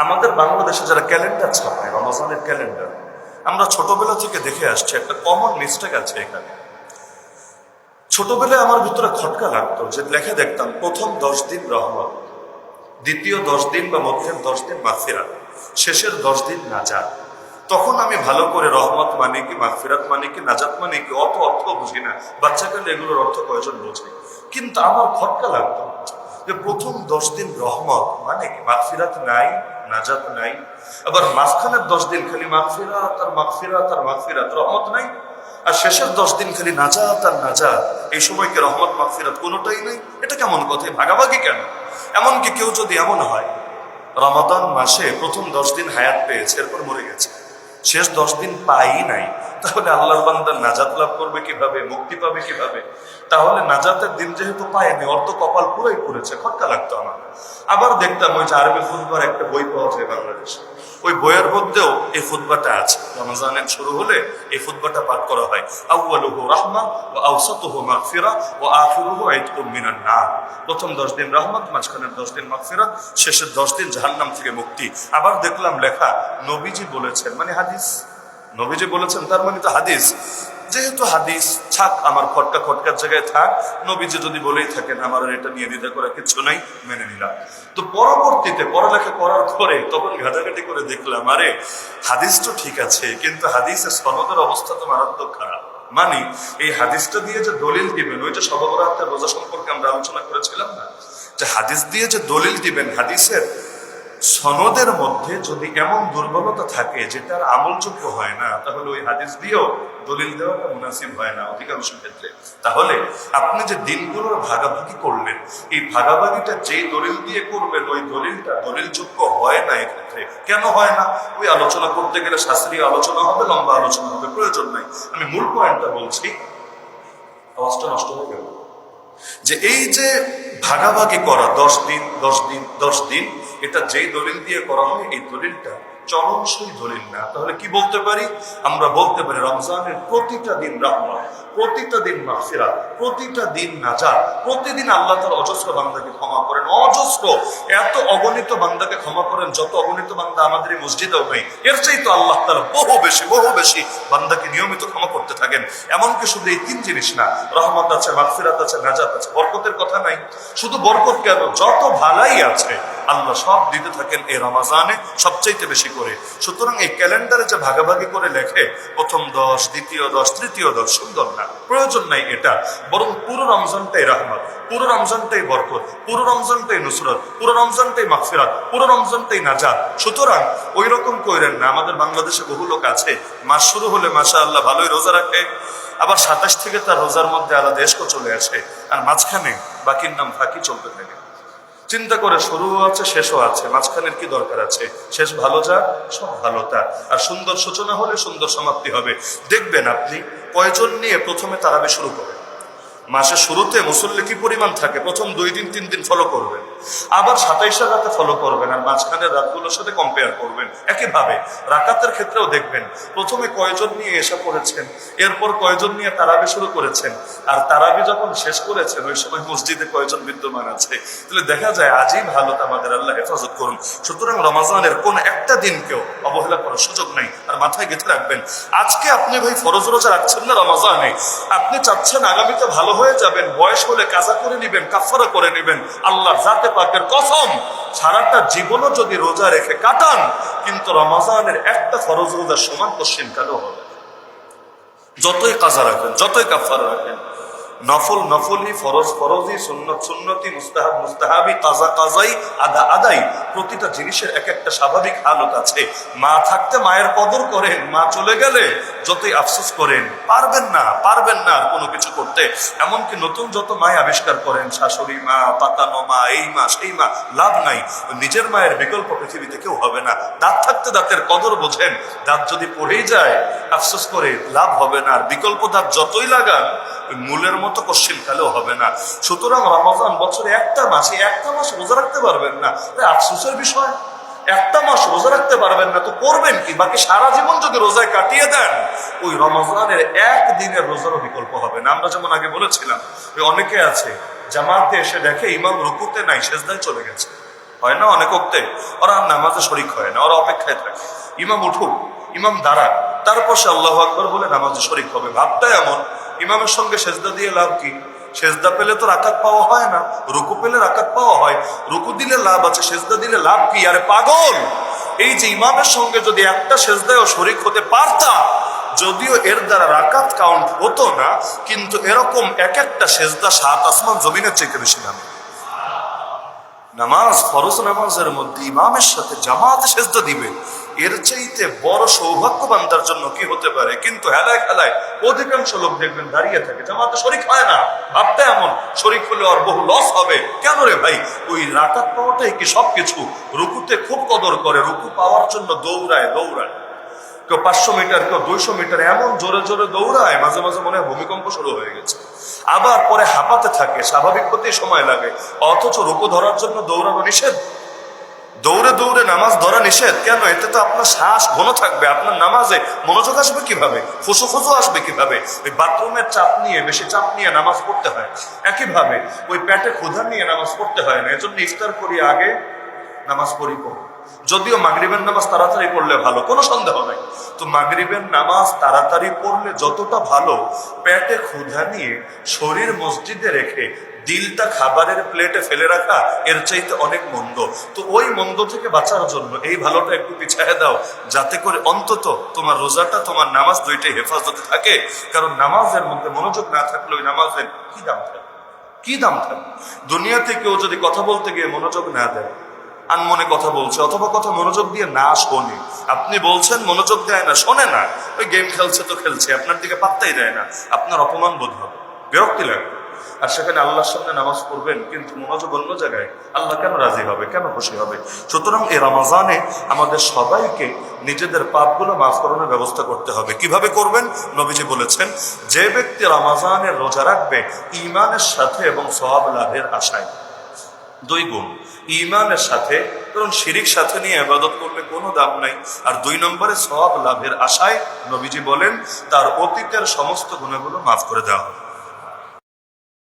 আমাদের বাংলাদেশে যারা ক্যালেন্ডার ছাপে, রমজানের ক্যালেন্ডার, আমরা ছোটবেলা থেকে দেখে আসছি একটা কমন মিস্টেক আছে এখানে। ছোটবেলায় আমার ভিতরে খটকা লাগতো যে লেখা দেখতাম প্রথম 10 দিন রহমত, দ্বিতীয় 10 দিন বা মধ্যের 10 দিন মাগফিরাত, শেষের 10 দিন নাজাত। তখন আমি ভালো করে রহমত মানে কি, মাগফিরাত মানে কি, নাজাত মানে কি অত অর্থ বুঝি না। বাচ্চাকালে এগুলোর অর্থ কয়জন বোঝে? কিন্তু আমার খটকা লাগতো যে প্রথম 10 দিন রহমত মানে কি, মাগফিরাত নাই, নাজাত নাই। আবার মাঝখানের 10 দিন খালি মাগফিরাত আর মাগফিরাত আর মাগফিরাত, রহমত নাই। আর শেষের 10 দিন খালি নাজাত আর নাজাত। এই সময়কে রহমত মাগফিরাত কোনোটাই নেই। এটা কেমন কথা? ভাগাভাগি কেন? এমনকি কেউ যদি এমন হয় রমাদান মাসে প্রথম 10 দিন হায়াত পেয়েছে, এরপর মরে গেছে, শেষ 10 দিন পাই নাই, তাহলে আল্লাহর বান্দার নাজাত লাভ করবে কিভাবে, মুক্তি পাবে কিভাবে? তাহলে নাজাতের দিন যেহেতু পায়নি, অর্থ কপাল পুরাই পড়েছে। খটকা লাগতো আমার। আবার দেখতাম ওই যে আরবি খুতবার একটা বই পাওয়া যায় বাংলাদেশে, ওই বইয়ের মধ্যেও এই খুতবাটা আছে। রমজানের শুরু হলে এই খুতবাটা পাঠ করা হয়, আউয়ালুহু রাহমা ওয়া আওসাতুহু মাগফিরা ওয়া আখিরুহু ইতকুম মিনান নার। প্রথম 10 দিন রহমত, মাঝখানের 10 দিন মাগফিরাত, শেষের 10 দিন জাহান্নাম থেকে মুক্তি। আবার দেখলাম লেখা নবীজি বলেছেন, মানে হাদিস। নবীজি বলেছেন তার মানে তো হাদিস। যেহেতু হাদিস, থাক, আমার খটকার জায়গায় থাক। নবীজি যদি বলেই থাকেন, আমার আর এটা নিয়ে দ্বিধা করা কিছু নাই, মেনে নিলাম। তো পরবর্তীতে পড়ালেখা করার পরে তখন ঘাটাঘাটি করে দেখলাম, আরে হাদিস তো ঠিক আছে, কিন্তু হাদিসের সনদের অবস্থা তো মারাত্মক খারাপ। মানে এই হাদিসটা দিয়ে যে দলিল দিবেন, ওই যে শবে বরাতের রোজা সম্পর্কে আমরা আলোচনা করেছিলাম না, যে হাদিস দিয়ে যে দলিল দিবেন, হাদিসের সনদের মধ্যে যদি এমন দুর্বলতা থাকে যেটার আমলযোগ্য হয় না, তাহলে ওই হাদিস দিয়েও দলিল দেওয়াটা মুনাসিব হয় না অধিকাংশ ক্ষেত্রে। তাহলে আপনি যে দিনগুলোর ভাগাভাগি করলেন, এই ভাগাভাগিটা যেই দলিল দিয়ে করবেন, ওই দলিলটা দলিলযোগ্য হয় না এক্ষেত্রে। কেন হয় না? ওই আলোচনা করতে গেলে শাস্ত্রীয় আলোচনা হবে, লম্বা আলোচনা হবে, প্রয়োজন নাই। আমি মূল পয়েন্টটা বলছি, আওয়াজটা নষ্ট হয়ে গেল। যে এই যে ভাগাভাগি করা 10 দিন 10 দিন 10 দিন, এটা যেই দলিল দিয়ে করা হয়, এই দলিলটা চলনসই দলিল না। তাহলে কি বলতে পারি? আমরা বলতে পারি রমজানের প্রতিটা দিন রহমত, প্রতিটা দিন মাগফিরাত, প্রতিটা দিন নাজাত, প্রতিদিন আল্লাহ তাআলা অজস্র বান্দাকে ক্ষমা করেন, অজস্র, এত অগণিত বান্দাকে ক্ষমা করেন যত অগণিত বান্দা আমাদের এই মসজিদেও নেই। এর চাইতে আল্লাহ তাআলা বহু বেশি বান্দাকে নিয়মিত ক্ষমা করতে থাকেন। এমনকি শুধু এই 3 জিনিস না, রহমত আছে, মাগফিরাত আছে, নাজাত আছে, বরকতের কথা নাই। শুধু বরকত কেন, যত ভালাই আছে আল্লাহ সব দিতে থাকেন এই রমজানে সবচাইতে বেশি করে। সুতরাং এই ক্যালেন্ডারে যে ভাগাভাগি করে লেখে প্রথম 10, দ্বিতীয় 10, তৃতীয় 10, সুন্দর না, প্রয়োজন নাই এটা। বরং পুরো রমজানটাই রহমত, পুরো রমজানটাই বরকত, পুরো রমজানটাই নুসরত, পুরো রমজানটাই মাগফিরাত, পুরো রমজানটাই নাজাত। সুতরাং ওই রকম কইরেন না। আমাদের বাংলাদেশে বহু লোক আছে, মাস শুরু হলে মাশাআল্লাহ ভালোই রোজা রাখে, আবার 27 থেকে তার রোজার মধ্যে আলাদা এশকো চলে আসে, আর মাঝখানে বাকির নাম ফাঁকি চলতে থাকে। চিন্তা করে শুরুও আছে, শেষও আছে, মাঝখানের কি দরকার আছে? শেষ ভালো যাক, সব ভালো তা। আর সুন্দর সূচনা হলে সুন্দর সমাপ্তি হবে। দেখবেন আপনি কয়জন নিয়ে প্রথমে তারাবি শুরু করেন, মাসের শুরুতে মুসল্লি কি পরিমাণ থাকে, প্রথম 2 দিন 3 দিন ফলো করবেন, আবার 27 রাতে ফলো করবেন, আর মাঝখানের রাতগুলোর সাথে কম্পেয়ার করবেন। একইভাবে রাকাতের ক্ষেত্রেও দেখবেন প্রথমে কয়জন নিয়ে এসা পড়েছেন, এরপর কয়জন নিয়ে তারাবি শুরু করেছেন, আর তারাবি যখন শেষ করেছেন ওই সময় মসজিদে কয়জন বিদ্যমান আছে। তাহলে দেখা যায় আজই ভালো, আমাদের আল্লাহ হেফাজত করুন। সুতরাং রমজানের কোন একটা দিনকেও অবহেলা করার সুযোগ নাই। আর মাথায় গেঁথে রাখবেন, আজকে আপনি ভাই ফরজ রোজা রাখছেন না রমজানে, আপনি চাচ্ছেন আগামীতে ভালো হয়ে যাবেন, বয়স হলে কাজা করে নিবেন, কাফারা করে নিবেন, আল্লাহ জাতে পাকের কসম সারাটা জীবনও যদি রোজা রেখে কাটান, কিন্তু রমজানের একটা ফরজ রোজার সমান কোশ্চিন কালো হবে। যতই কাজা রাখেন, যতই কাফারা রাখেন, নফল নফলি, ফরজ ফরজি, সুন্নত সুন্নতি, মুস্তাহাব মুস্তাহাবি, কাজা কাজাই, আদা আদাই, প্রতিটা জিনিসের এক একটা স্বাভাবিক হালত আছে। মা থাকতে মায়ের কদর করেন, মা চলে গেলে যতই আফসোস করেন, পারবেন না আর কোনো কিছু করতে। এমনকি নতুন যত মায় আবিষ্কার করেন, শাশুড়ি মা, পাতানো মা, এই মা সেই মা, লাভ নাই। নিজের মায়ের বিকল্প পৃথিবীতে কেউ হবে না। দাঁত থাকতে দাঁতের কদর বোঝেন, দাঁত যদি পড়েই যায় আফসোস করে লাভ হবে না। আর বিকল্প দাঁত যতই লাগান মূলের মতো কোশ্চিন কালেও হবে না। সুতরাং রমজান বছরে একটা মাস রোজা রাখতে পারবেন না, আফসোসের বিষয়। একটা মাস রোজা রাখতে পারবেন না তো করবেন কি? বাকি সারা জীবন যদি রোজায় কাটিয়ে দেন, ওই রমজানের একদিনের রোজারও বিকল্প হবে না। আমরা যেমন আগে বলেছিলাম, অনেকে আছে জামাতে এসে দেখে ইমাম রুকুতে নাই, সেজদায় চলে গেছে। হয় না অনেক ওক্তে, ওরা নামাজে শরিক হয় না, ওরা অপেক্ষায় থাকে ইমাম উঠুক, ইমাম দাঁড়াক, তারপর সে আল্লাহু আকবার বলে নামাজে শরিক হবে। ভাবটা এমন, ইমামের সঙ্গে সেজদা দিয়ে লাভ কি? সেজদা পেলে তো রাকাত পাওয়া হয় না, রুকু পেলে রাকাত পাওয়া হয়। রুকু দিলে লাভ আছে, সেজদা দিলে লাভ কি? আরে পাগল, এই যে ইমামের সঙ্গে যদি একটা সেজদায়ও শরিক হতে পারতাম, যদিও এর দ্বারা রাকাত কাউন্ট হতো না, কিন্তু এরকম এক একটা সেজদা 7 আসমান জমিনের চেয়ে বেশি দাম। নামাজ, ফরজ নামাজের মধ্যে ইমামের সাথে জামাতে সেজদা দিবে, এর চাইতে বড় সৌভাগ্য বান্দার জন্য কি হতে পারে? কিন্তু হেলায় খেলায় অধিকাংশ লোক দেখবেন দাঁড়িয়ে থাকে, জামাতে শরিক হয় না। ভাবটা এমন, শরিক হলে আর বহু লস হবে। কেন রে ভাই? ওই রাকাত পাওয়াটাই কি সবকিছু? রুকুতে খুব কদর করে, রুকু পাওয়ার জন্য দৌড়ায়। কেউ 500 মিটার, কেউ 200 মিটার, এমন জোরে জোরে দৌড়ায়, মাঝে মাঝে মনে হয় ভূমিকম্প শুরু হয়ে গেছে। আবার পরে হাঁপাতে থাকে, স্বাভাবিক হতেই সময় লাগে। অথচ রুকু ধরার জন্য দৌড়ানো নিষেধ, দৌড়ে দৌড়ে নামাজ ধরা নিষেধ। কেন? এতে তো আপনার শ্বাস ঘন থাকবে, আপনার নামাজে মনোযোগ আসবে কিভাবে? ফুসুফুসু আসবে কিভাবে? ওই বাথরুমের চাপ নিয়ে, বেশি চাপ নিয়ে নামাজ পড়তে হয়। একইভাবে ওই পেটে ক্ষুধা নিয়ে নামাজ পড়তে হয় না। এজন্য ইফতার করি আগে, নামাজ পড়ি পড়ি। যদিও মাগরিবের নামাজ তাড়াতাড়ি পড়লে ভালো, কোনো সন্দেহ নাই। তো মাগরিবের নামাজ তাড়াতাড়ি পড়লে যতটা ভালো, পেটে ক্ষুধা নিয়ে শরীর মসজিদে রেখে দিলটা খাবারের প্লেটে ফেলে রাখা এর চাইতে অনেক মন্দ। তো ওই মন্দ থেকে বাঁচার জন্য এই ভালোটা একটু পিছায় দাও, যাতে করে অন্তত তোমার রোজাটা, তোমার নামাজ দুইটাই হেফাজতে থাকে। কারণ নামাজের মধ্যে মনোযোগ না থাকলে ওই নামাজের কি দাম থাকে? কি দাম থাকে? দুনিয়াতে কেউ যদি কথা বলতে গিয়ে মনোযোগ না দেয়, আনমনে কথা বলছে, অথবা কথা মনোযোগ দিয়ে না শোনে, আপনি বলছেন মনোযোগ দেয় না, শোনে না, ওই গেম খেলছে তো খেলছে, আপনার দিকে পাত্তাই দেয় না, আপনার অপমান বোধ হবে, বিরক্তি লাগে। আর সেখানে আল্লাহর সামনে নামাজ পড়বেন, কিন্তু মনোযোগ অন্য জায়গায়, আল্লাহ কেন রাজি হবে, কেন খুশি হবে? সুতরাং এই রমজানে আমাদের সবাইকে নিজেদের পাপগুলো মাফ করানোর ব্যবস্থা করতে হবে। কিভাবে করবেন? নবীজি বলেছেন, যে ব্যক্তি রমজানের রোজা রাখবে ঈমানের সাথে এবং সওয়াব লাভের আশায়, 2 গুণ ঈমানের সাথে, কারণ শিরিক সাথে নিয়ে ইবাদত করলে কোনো দাম নাই। আর 2 নম্বরে সওয়াব লাভের আশায়, নবীজি বলেন তার অতীতের সমস্ত গুনাহগুলো মাফ করে দেওয়া হবে।